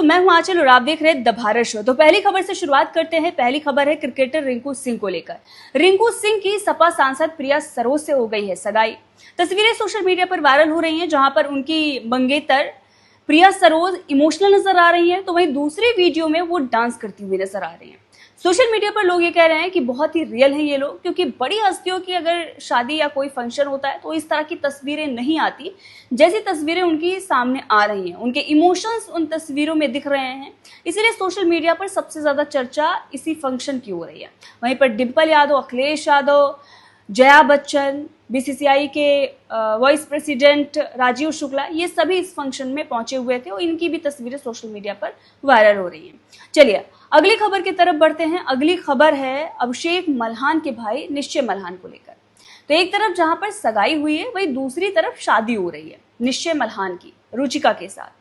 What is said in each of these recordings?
मैं हूं आंचल और आप देख रहे हैं द भारत शो। तो पहली खबर से शुरुआत करते हैं। पहली खबर है क्रिकेटर रिंकू सिंह को लेकर। रिंकू सिंह की सपा सांसद प्रिया सरोज से हो गई है सगाई। तस्वीरें सोशल मीडिया पर वायरल हो रही हैं, जहां पर उनकी मंगेतर प्रिया सरोज इमोशनल नजर आ रही हैं, तो वहीं दूसरी वीडियो में वो डांस करती हुई नजर आ रही हैं। सोशल मीडिया पर लोग ये कह रहे हैं कि बहुत ही रियल हैं ये लोग, क्योंकि बड़ी हस्तियों की अगर शादी या कोई फंक्शन होता है तो इस तरह की तस्वीरें नहीं आती जैसी तस्वीरें उनकी सामने आ रही हैं। उनके इमोशंस उन तस्वीरों में दिख रहे हैं, इसीलिए सोशल मीडिया पर सबसे ज्यादा चर्चा इसी फंक्शन की हो रही है। वहीं पर डिम्पल यादव, अखिलेश यादव, जया बच्चन, बीसीसीआई के वाइस प्रेसिडेंट राजीव शुक्ला, ये सभी इस फंक्शन में पहुंचे हुए थे और इनकी भी तस्वीरें सोशल मीडिया पर वायरल हो रही हैं। चलिए अगली खबर की तरफ बढ़ते हैं। अगली खबर है अभिषेक मल्हान के भाई निश्चय मल्हान को लेकर। तो एक तरफ जहां पर सगाई हुई है, वहीं दूसरी तरफ शादी हो रही है निश्चय मल्हान की रुचिका के साथ,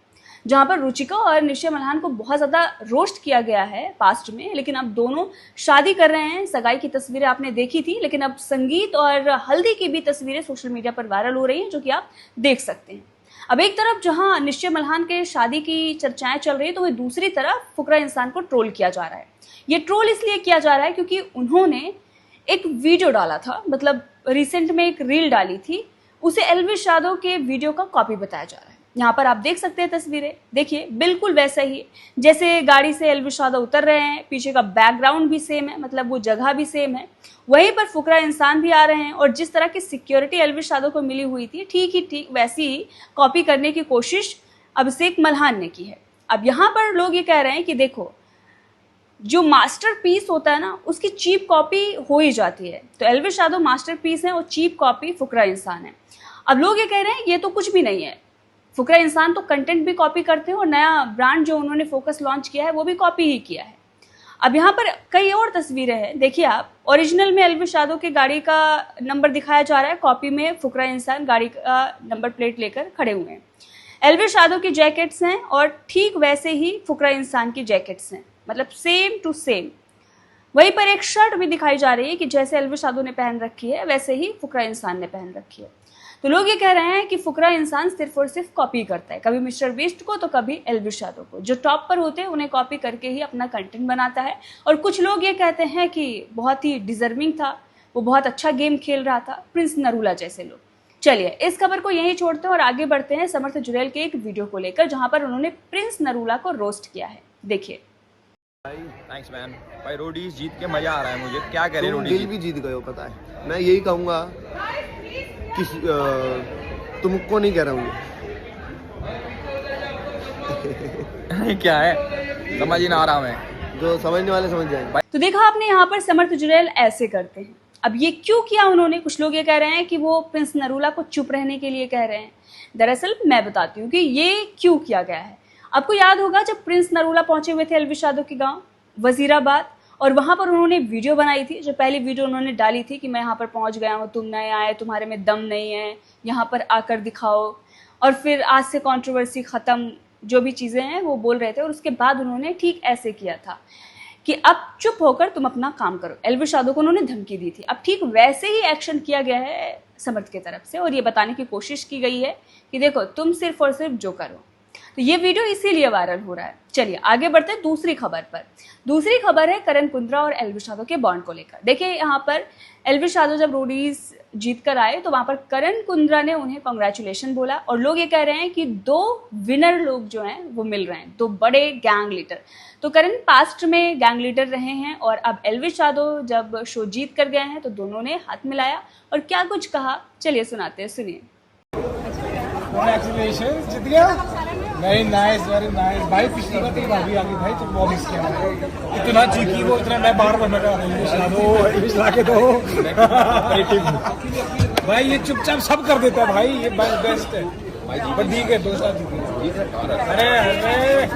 जहां पर रुचिका और निश्चय मल्हान को बहुत ज्यादा रोस्ट किया गया है पास्ट में, लेकिन अब दोनों शादी कर रहे हैं। सगाई की तस्वीरें आपने देखी थी, लेकिन अब संगीत और हल्दी की भी तस्वीरें सोशल मीडिया पर वायरल हो रही हैं, जो कि आप देख सकते हैं। अब एक तरफ जहां निश्चय मल्हान के शादी की चर्चाएं चल रही है, तो वही दूसरी तरफ फुकरा इंसान को ट्रोल किया जा रहा है। ये ट्रोल इसलिए किया जा रहा है क्योंकि उन्होंने एक वीडियो डाला था, मतलब रिसेंट में एक रील डाली थी, उसे एल्विश यादव के वीडियो का कॉपी बताया जा रहा है। यहाँ पर आप देख सकते हैं तस्वीरें, देखिए बिल्कुल वैसा ही जैसे गाड़ी से एल्विश यादव उतर रहे हैं, पीछे का बैकग्राउंड भी सेम है, मतलब वो जगह भी सेम है, वहीं पर फुकरा इंसान भी आ रहे हैं और जिस तरह की सिक्योरिटी एल्विश यादव को मिली हुई थी, ठीक वैसी ही कॉपी करने की कोशिश अभिषेक मल्हान ने की है। अब यहाँ पर लोग ये कह रहे हैं कि देखो, जो मास्टरपीस होता है ना, उसकी चीप कॉपी हो ही जाती है। तो एल्विश यादव मास्टरपीस है और चीप कॉपी फुकरा इंसान है। अब लोग ये कह रहे हैं ये तो कुछ भी नहीं है, फुकरा इंसान तो कंटेंट भी कॉपी करते हैं और नया ब्रांड जो उन्होंने फोकस लॉन्च किया है वो भी कॉपी ही किया है। अब यहाँ पर कई और तस्वीरें हैं, देखिए आप, ओरिजिनल में एल्विश यादव की गाड़ी का नंबर दिखाया जा रहा है, कॉपी में फुकरा इंसान गाड़ी का नंबर प्लेट लेकर खड़े हुए हैं। एल्विश यादव की जैकेट्स हैं और ठीक वैसे ही फुकरा इंसान की जैकेट्स हैं, मतलब सेम टू सेम। वहीं पर एक शर्ट भी दिखाई जा रही है कि जैसे एल्विश यादव ने पहन रखी है वैसे ही फुकरा इंसान ने पहन रखी है। तो लोग ये कह रहे हैं कि फुकरा इंसान सिर्फ और सिर्फ कॉपी करता है, कभी मिस्टर बीस्ट को तो कभी एल्विश यादव को। जो टॉप पर होते हैं उन्हें कॉपी करके ही अपना कंटेंट बनाता है। और कुछ लोग ये कहते हैं कि बहुत ही डिजर्विंग था, वो बहुत अच्छा गेम खेल रहा था, प्रिंस नरूला जैसे लोग। चलिए इस खबर को यहीं छोड़ते हैं और आगे बढ़ते हैं समर्थ जुरैल के एक वीडियो को लेकर, जहां पर उन्होंने प्रिंस नरूला को रोस्ट किया है। देखिए। थैंक्स मैन भाई, रोडीज जीत के मजा आ रहा है मुझे। क्या करे, रोडीज दिल भी जीत गए हो, पता है। मैं यही कहूँगा कि तुमको नहीं कह रहा हूँ क्या है, समझ ही ना आ रहा मैं, जो समझने वाले समझ जाएंगे। तो देखा आपने, यहाँ पर समर्थ जुरैल ऐसे करते हैं। अब ये क्यों किया उन्होंने? कुछ लोग ये कह रहे हैं कि वो प्रिंस नरूला को चुप रहने के लिए कह रहे हैं। दरअसल मैं बताती हूँ कि ये क्यों किया गया है। आपको याद होगा जब प्रिंस नरूला पहुंचे हुए थे एल्विश यादव के गांव वजीराबाद, और वहां पर उन्होंने वीडियो बनाई थी। जो पहली वीडियो उन्होंने डाली थी कि मैं यहाँ पर पहुंच गया हूँ, तुम नए आए, तुम्हारे में दम नहीं है, यहाँ पर आकर दिखाओ, और फिर आज से कंट्रोवर्सी खत्म, जो भी चीजें हैं वो बोल रहे थे। और उसके बाद उन्होंने ठीक ऐसे किया था कि अब चुप होकर तुम अपना काम करो। एल्विश यादव को उन्होंने धमकी दी थी। अब ठीक वैसे ही एक्शन किया गया है समर्थ की तरफ से, और ये बताने की कोशिश की गई है कि देखो तुम सिर्फ और सिर्फ जो करो। तो ये वीडियो इसीलिए वायरल हो रहा है। चलिए आगे बढ़ते हैं दूसरी खबर पर। दूसरी खबर है करण कुंद्रा और एल्विश यादव के बॉन्ड को लेकर। देखिए यहाँ पर एल्विश यादव जब रोडीज जीत कर आए तो वहां पर करण कुंद्रा ने उन्हें कांग्रेचुलेशन बोला, और लोग ये कह रहे हैं कि दो विनर लोग जो हैं वो मिल रहे हैं, दो बड़े गैंग लीडर। तो करण पास्ट में गैंग लीडर रहे हैं और अब एल्विश यादव जब शो जीत कर गए हैं तो दोनों ने हाथ मिलाया और क्या कुछ कहा, चलिए सुनाते हैं, सुनिए। कांग्रेचुलेशंस, जीत गया। वेरी नाइस भाई। पिछली बार तेरी भाभी आ गई भाई, तो वो मिस किया इतना चीखी वो, इतना मैं बार बार ला के दो भाई। ये चुपचाप सब कर देता है भाई, ये बेस्ट है भाई। ठीक है, दो साल। अरे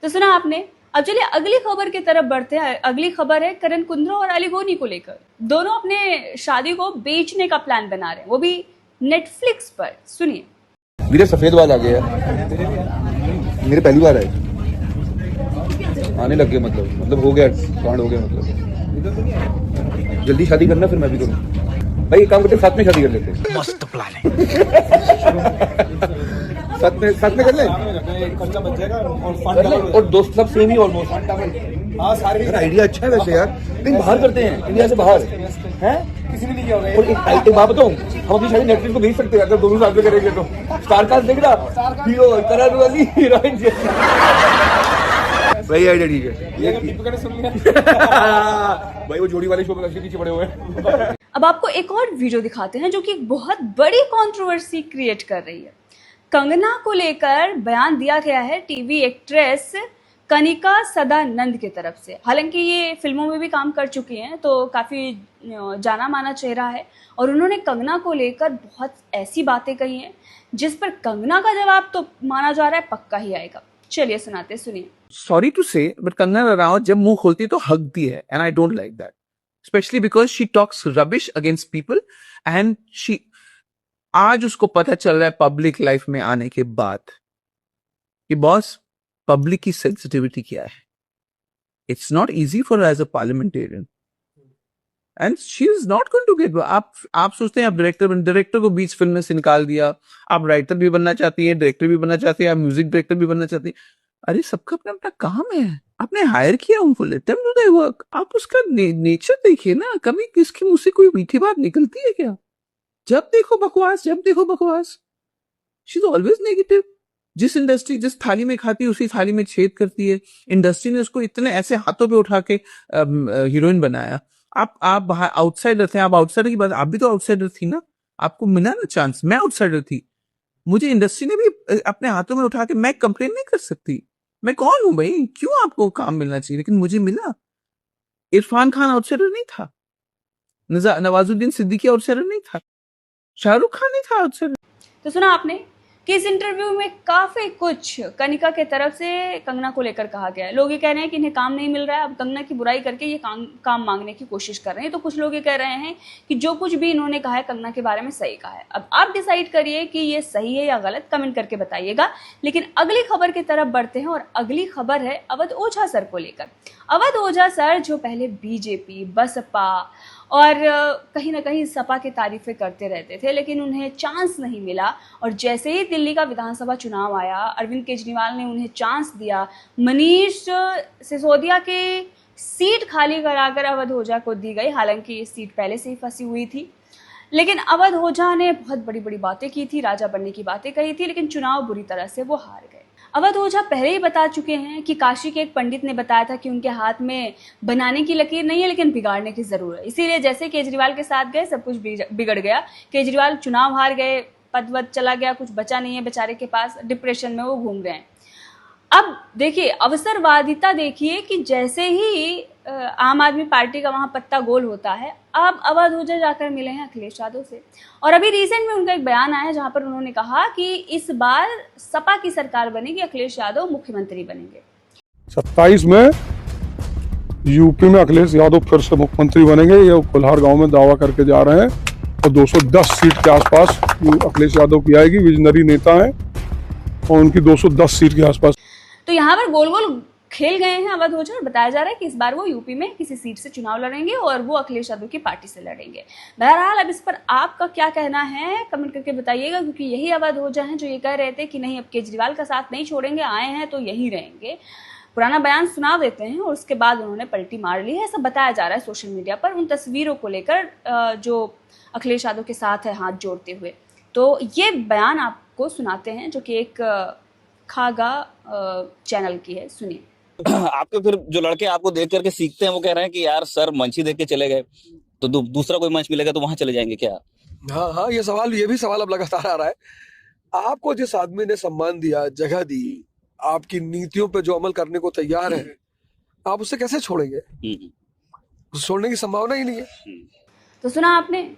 तो सुना आपने। अब चलिए अगली खबर की तरफ बढ़ते हैं। अगली खबर है करण कुंद्रा और अली गोनी को लेकर। दोनों अपने शादी को बेचने का प्लान बना रहे हैं, वो भी नेटफ्लिक्स पर। सुनिए। मेरे सफेद बाल आ गए, मेरे पहली बार आए, आने लग गए, मतलब हो गया, कांड हो गया। मतलब जल्दी शादी करना, फिर मैं भी करूँ भाई। एक काम करते साथ में शादी कर लेते। मस्त प्लान है। साथ में कर ले खर्चा बच जाएगा और कर ले। और दोस्त सब सेम ही ऑलमोस्ट। हाँ सारे यार आइडिया अच्छा है वैसे यार, कहीं बाहर करते हैं, इंडिया से बाहर हैं। किसी ने नहीं किया होगा और एक बात बताऊं, हम अपनी शादी नेटफ्लिक्स को भेज सकते हैं अगर दोनों साथ में करेंगे तो। स्टारकास्ट देख रहा, हीरो करण वाली हीरोइन वही आइडिया ठीक है। ये दीपिका ने सुन लिया भाई वो जोड़ी वाले शो में लक्ष्य पीछे पड़े हुए हैं। अब आपको एक और वीडियो दिखाते हैं जो कि एक बहुत बड़ी कंट्रोवर्सी क्रिएट कर रही है। कंगना को लेकर बयान दिया गया है टीवी एक्ट्रेस कनिका सदानंद की तरफ से। हालांकि ये फिल्मों में भी काम कर चुकी हैं तो काफ़ी जाना माना चेहरा है, और उन्होंने कंगना को लेकर बहुत ऐसी बातें कही हैं जिस पर कंगना का जवाब तो माना जा रहा है पक्का ही आएगा। चलिए सुनाते, सुनिए। Sorry to say, but Kangana Ranaut जब मुंह खोलती है तो हकती है, and I don't like that. Especially because she talks rubbish against people, and she आज उसको पता चल रहा है पब्लिक लाइफ में आने के बाद कि बॉस पब्लिक की सेंसिटिविटी क्या है. It's not easy for her as a parliamentarian. And she is not going to get. आप सोचते हैं आप डायरेक्टर को बीच फिल्म में से निकाल दिया, आप राइटर भी बनना चाहती हैं, डायरेक्टर भी बनना चाहती हैं, आप म्यूजिक डायरेक्टर भी बनना चाहती हैं. अरे सबका अपना अपना काम है, आपने हायर किया उनको, let them do their work. आप उसका नेचर देखिए ना, कभी किसके मुंह से कोई मीठी बात निकलती है क्या? जब देखो बकवास. She is always negative. जिस इंडस्ट्री जिस थाली में खाती है उसी थाली में छेद करती है. इंडस्ट्री ने उसको इतने ऐसे हाथों पे उठा के हीरोइन बनाया. आप आउटसाइडर थे, आप आउटसाइडर की बात, आप भी तो आउटसाइडर थी ना, आपको मिला ना चांस. मैं आउटसाइडर थी, मुझे इंडस्ट्री ने भी अपने हाथों में उठा के, मैं कंप्लेन नहीं कर सकती. मैं कौन हूं भाई, क्यों आपको काम मिलना चाहिए, लेकिन मुझे मिला. इरफान खान आउटसाइडर नहीं था, नवाजुद्दीन सिद्दीकी आउटसाइडर नहीं था, शाहरुख खान नहीं था आउटसाइडर. तो सुना आपने कि इस इंटरव्यू में काफी कुछ कनिका के तरफ से कंगना को लेकर कहा गया है. लोग ये कह रहे हैं कि इन्हें काम नहीं मिल रहा है, अब कंगना की बुराई करके ये काम मांगने की कोशिश कर रहे हैं. तो कुछ लोग ये कह रहे हैं कि जो कुछ भी इन्होंने कहा है कंगना के बारे में सही कहा है. अब आप डिसाइड करिए कि ये सही है या गलत, कमेंट करके बताइएगा. लेकिन अगली खबर की तरफ बढ़ते हैं, और अगली खबर है अवध ओझा सर को लेकर. अवध ओझा सर जो पहले बीजेपी, बसपा और कहीं ना कहीं सपा की तारीफें करते रहते थे, लेकिन उन्हें चांस नहीं मिला. और जैसे ही दिल्ली का विधानसभा चुनाव आया, अरविंद केजरीवाल ने उन्हें चांस दिया. मनीष सिसोदिया की सीट खाली कराकर अवध ओझा को दी गई. हालांकि ये सीट पहले से ही फंसी हुई थी, लेकिन अवध ओझा ने बहुत बड़ी बड़ी बातें की थी, राजा बनने की बातें कही थी, लेकिन चुनाव बुरी तरह से वो हार गए. अवध ओझा पहले ही बता चुके हैं कि काशी के एक पंडित ने बताया था कि उनके हाथ में बनाने की लकीर नहीं है, लेकिन बिगाड़ने की जरूर है. इसीलिए जैसे केजरीवाल के साथ गए सब कुछ बिगड़ गया. केजरीवाल चुनाव हार गए, पद वद चला गया, कुछ बचा नहीं है बेचारे के पास, डिप्रेशन में वो घूम रहे हैं. अब देखिए अवसरवादिता, देखिए कि जैसे ही आम आदमी पार्टी का वहां पत्ता गोल होता है, अब अवध ओझा जाकर मिले हैं अखिलेश यादव से. और अभी रिसेंट में उनका एक बयान आया जहां पर उन्होंने कहा कि इस बार सपा की सरकार बनेगी, अखिलेश यादव मुख्यमंत्री बनेंगे. 27 में यूपी में अखिलेश यादव फिर से मुख्यमंत्री बनेंगे, ये कोल्हार गांव में दावा करके जा रहे हैं. और 210 सीट के आसपास अखिलेश यादव की आएगी. विजनरी नेता हैं और उनकी 210 सीट के आसपास. तो यहाँ पर गोल गोल खेल गए हैं अवध ओझा, और बताया जा रहा है कि इस बार वो यूपी में किसी सीट से चुनाव लड़ेंगे और वो अखिलेश यादव की पार्टी से लड़ेंगे. बहरहाल अब इस पर आपका क्या कहना है कमेंट करके बताइएगा, क्योंकि यही अवध ओझा हैं जो ये कह रहे थे कि नहीं अब केजरीवाल का साथ नहीं छोड़ेंगे, आए हैं तो यहीं रहेंगे. पुराना बयान सुना देते हैं और उसके बाद उन्होंने पलटी मार ली है, ऐसा बताया जा रहा है सोशल मीडिया पर उन तस्वीरों को लेकर जो अखिलेश यादव के साथ है हाथ जोड़ते हुए. तो ये बयान आपको सुनाते हैं जो कि एक खागा चैनल की है, सुनिए. आपके फिर जो लड़के आपको देख करके सीखते हैं वो कह रहे हैं कि यार सर मंच ही देख के चले गए, तो दूसरा कोई मंच मिलेगा तो वहां चले जाएंगे क्या? हाँ, ये भी सवाल अब लगातार आ रहा है. आपको जिस आदमी ने सम्मान दिया, जगह दी, आपकी नीतियों पे जो अमल करने को तैयार है, आप उसे कैसे छोड़ेंगे? छोड़ने की संभावना ही नहीं है. तो सुना आपने.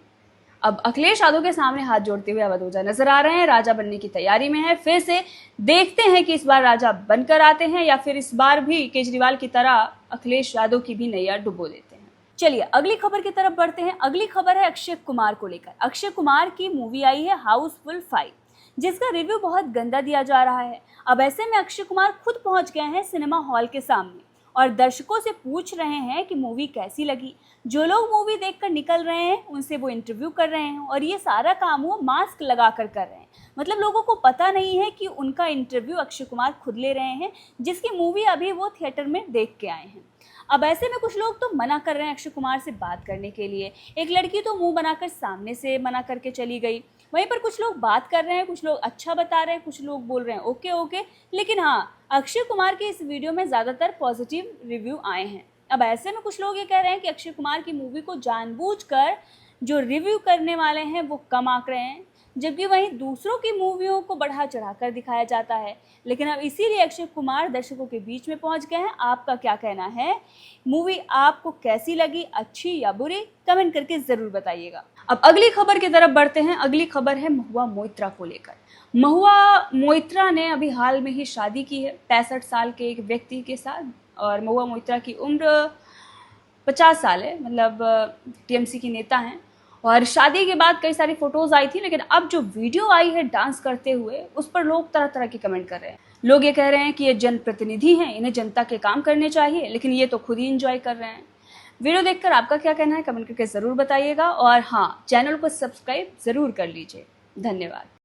अब अखिलेश यादव के सामने हाथ जोड़ते हुए अवध ओझा नजर आ रहे हैं, राजा बनने की तैयारी में है. फिर से देखते हैं कि इस बार राजा बनकर आते हैं या फिर इस बार भी केजरीवाल की तरह अखिलेश यादव की भी नैया डुबो देते हैं. चलिए अगली खबर की तरफ बढ़ते हैं. अगली खबर है अक्षय कुमार को लेकर. अक्षय कुमार की मूवी आई है हाउसफुल 5, जिसका रिव्यू बहुत गंदा दिया जा रहा है. अब ऐसे में अक्षय कुमार खुद पहुंच गए हैं सिनेमा हॉल के सामने और दर्शकों से पूछ रहे हैं कि मूवी कैसी लगी। जो लोग मूवी देखकर निकल रहे हैं उनसे वो इंटरव्यू कर रहे हैं और ये सारा काम वो मास्क लगाकर कर रहे हैं। मतलब लोगों को पता नहीं है कि उनका इंटरव्यू अक्षय कुमार खुद ले रहे हैं, जिसकी मूवी अभी वो थिएटर में देख के आए हैं। अब ऐसे में कुछ लोग तो मना कर रहे हैं अक्षय कुमार से बात करने के लिए। एक लड़की तो मुंह बनाकर सामने से मना करके चली गई। वहीं पर कुछ लोग बात कर रहे हैं, कुछ लोग अच्छा बता रहे हैं, कुछ लोग बोल रहे हैं ओके ओके। लेकिन हाँ, अक्षय कुमार के इस वीडियो में ज़्यादातर पॉजिटिव रिव्यू आए हैं। अब ऐसे में कुछ लोग ये कह रहे हैं कि अक्षय कुमार की मूवी को जानबूझकर जो रिव्यू करने वाले हैं वो कम आंक रहे हैं, जबकि वहीं दूसरों की मूवियों को बढ़ा चढ़ाकर दिखाया जाता है। लेकिन अब इसीलिए अक्षय कुमार दर्शकों के बीच में पहुंच गए हैं। आपका क्या कहना है? मूवी आपको कैसी लगी, अच्छी या बुरी? कमेंट करके ज़रूर बताइएगा। अब अगली खबर की तरफ बढ़ते हैं। अगली खबर है महुआ मोइत्रा को लेकर। महुआ मोइत्रा ने अभी हाल में ही शादी की है 65 साल के एक व्यक्ति के साथ, और महुआ मोइत्रा की उम्र 50 साल है, मतलब टीएमसी की नेता हैं। और शादी के बाद कई सारी फोटोज आई थी, लेकिन अब जो वीडियो आई है डांस करते हुए, उस पर लोग तरह तरह के कमेंट कर रहे हैं। लोग ये कह रहे हैं कि ये जनप्रतिनिधि हैं, इन्हें जनता के काम करने चाहिए, लेकिन ये तो खुद ही एंजॉय कर रहे हैं। वीडियो देखकर आपका क्या कहना है कमेंट करके ज़रूर बताइएगा। और हाँ, चैनल को सब्सक्राइब ज़रूर कर लीजिए। धन्यवाद।